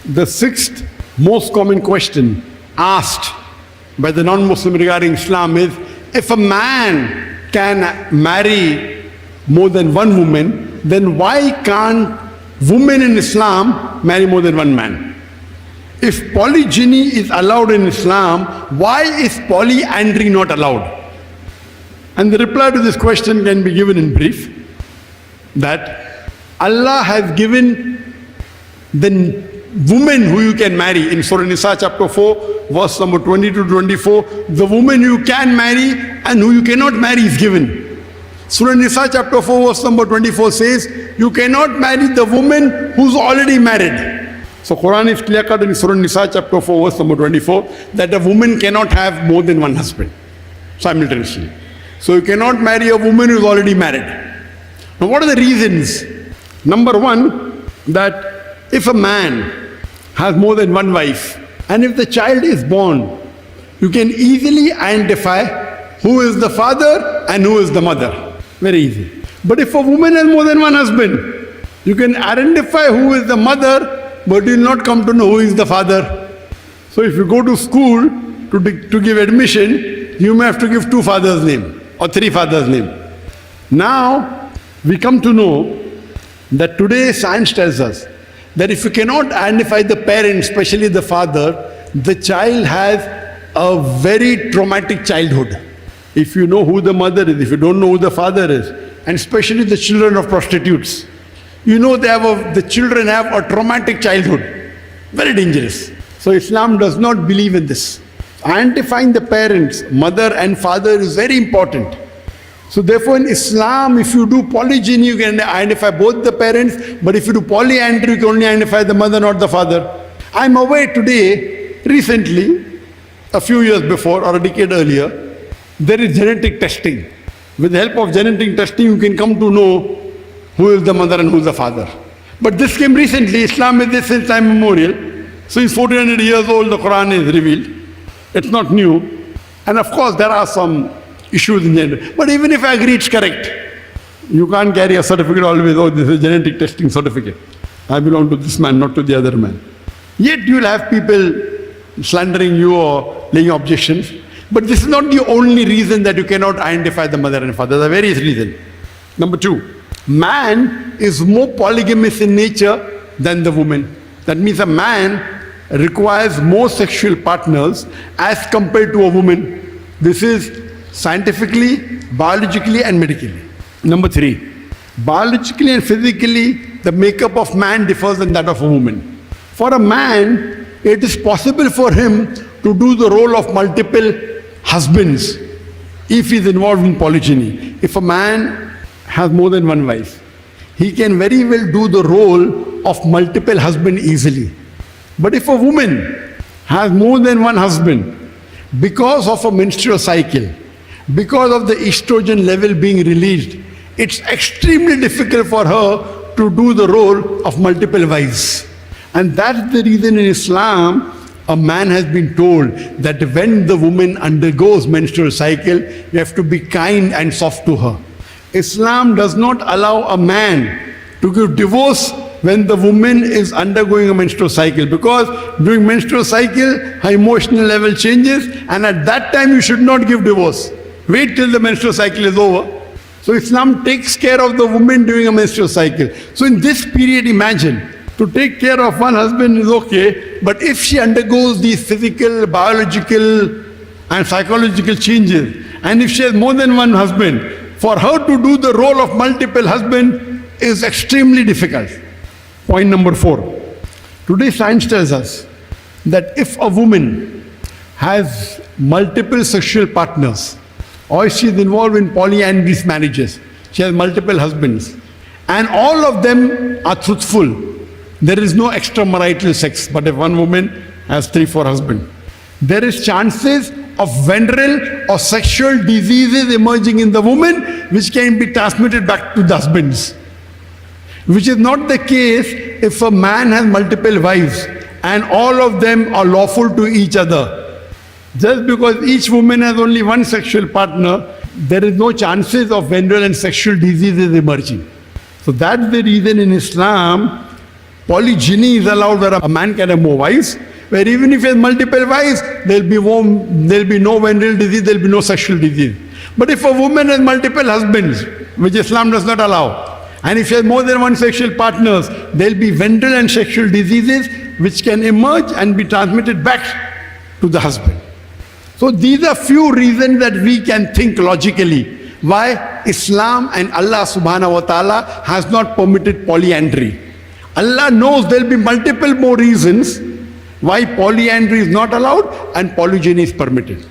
The sixth most common question asked by the non-Muslim regarding Islam is, if a man can marry more than one woman, then why can't women in Islam marry more than one man? If polygyny is allowed in Islam, why is polyandry not allowed? And the reply to this question can be given in brief, that Allah has given the woman who you can marry in Surah An-Nisa chapter 4 verse number 20 to 24, the woman you can marry and who you cannot marry is given. Surah An-Nisa chapter 4 verse number 24 says, you cannot marry the woman who's already married. So Quran is clear cut in Surah An-Nisa chapter 4 verse number 24 that a woman cannot have more than one husband simultaneously. So you cannot marry a woman who is already married. Now what are the reasons? Number one, that if a man has more than one wife and if the child is born, you can easily identify who is the father and who is the mother. Very easy. But if a woman has more than one husband, you can identify who is the mother, but you will not come to know who is the father. So if you go to school to give admission, you may have to give two fathers' name or three fathers' name. Now we come to know that today science tells us that if you cannot identify the parent, especially the father, the child has a very traumatic childhood. If you know who the mother is, if you don't know who the father is, and especially the children of prostitutes, you know the children have a traumatic childhood. Very dangerous. So Islam does not believe in this. Identifying the parents, mother and father, is very important. So therefore in Islam, if you do polygyny, you can identify both the parents, but if you do polyandry, you can only identify the mother, not the father. I'm aware today, recently, a few years before or a decade earlier, there is genetic testing. With the help of genetic testing, you can come to know who is the mother and who is the father. But this came recently. Islam is this since time memorial. So it's 1400 years old, the Quran is revealed. It's not new. And of course, there are some issues in gender. But even if I agree it's correct, you can't carry a certificate always, oh, this is a genetic testing certificate. I belong to this man, not to the other man. Yet you will have people slandering you or laying objections. But this is not the only reason that you cannot identify the mother and father. There are various reasons. Number two, man is more polygamous in nature than the woman. That means a man requires more sexual partners as compared to a woman. This is scientifically, biologically and medically. Number three, biologically and physically, the makeup of man differs than that of a woman. For a man, it is possible for him to do the role of multiple husbands if he is involved in polygyny. If a man has more than one wife, he can very well do the role of multiple husbands easily. But if a woman has more than one husband, because of a menstrual cycle, because of the estrogen level being released, it's extremely difficult for her to do the role of multiple wives. And that's the reason in Islam, a man has been told that when the woman undergoes menstrual cycle, you have to be kind and soft to her. Islam does not allow a man to give divorce when the woman is undergoing a menstrual cycle, because during menstrual cycle, her emotional level changes, and at that time you should not give divorce. Wait till the menstrual cycle is over. So Islam takes care of the woman during a menstrual cycle. So in this period, imagine, to take care of one husband is okay, but if she undergoes these physical, biological and psychological changes, and if she has more than one husband, for her to do the role of multiple husband is extremely difficult. Point number 4. Today science tells us that if a woman has multiple sexual partners, or she is involved in polyandrous marriages, she has multiple husbands, and all of them are truthful, there is no extramarital sex. But if one woman has 3-4 husbands, there is chances of venereal or sexual diseases emerging in the woman which can be transmitted back to the husbands. Which is not the case if a man has multiple wives and all of them are lawful to each other. Just because each woman has only one sexual partner, there is no chances of venereal and sexual diseases emerging. So that's the reason in Islam, Polygyny is allowed where a man can have more wives, where even if he has multiple wives, there'll be no venereal disease, there'll be no sexual disease. But if a woman has multiple husbands, which Islam does not allow, and if she has more than one sexual partners, there'll be venereal and sexual diseases which can emerge and be transmitted back to the husband. So these are few reasons that we can think logically why Islam and Allah subhanahu wa ta'ala has not permitted polyandry. Allah knows there will be multiple more reasons why polyandry is not allowed and polygyny is permitted.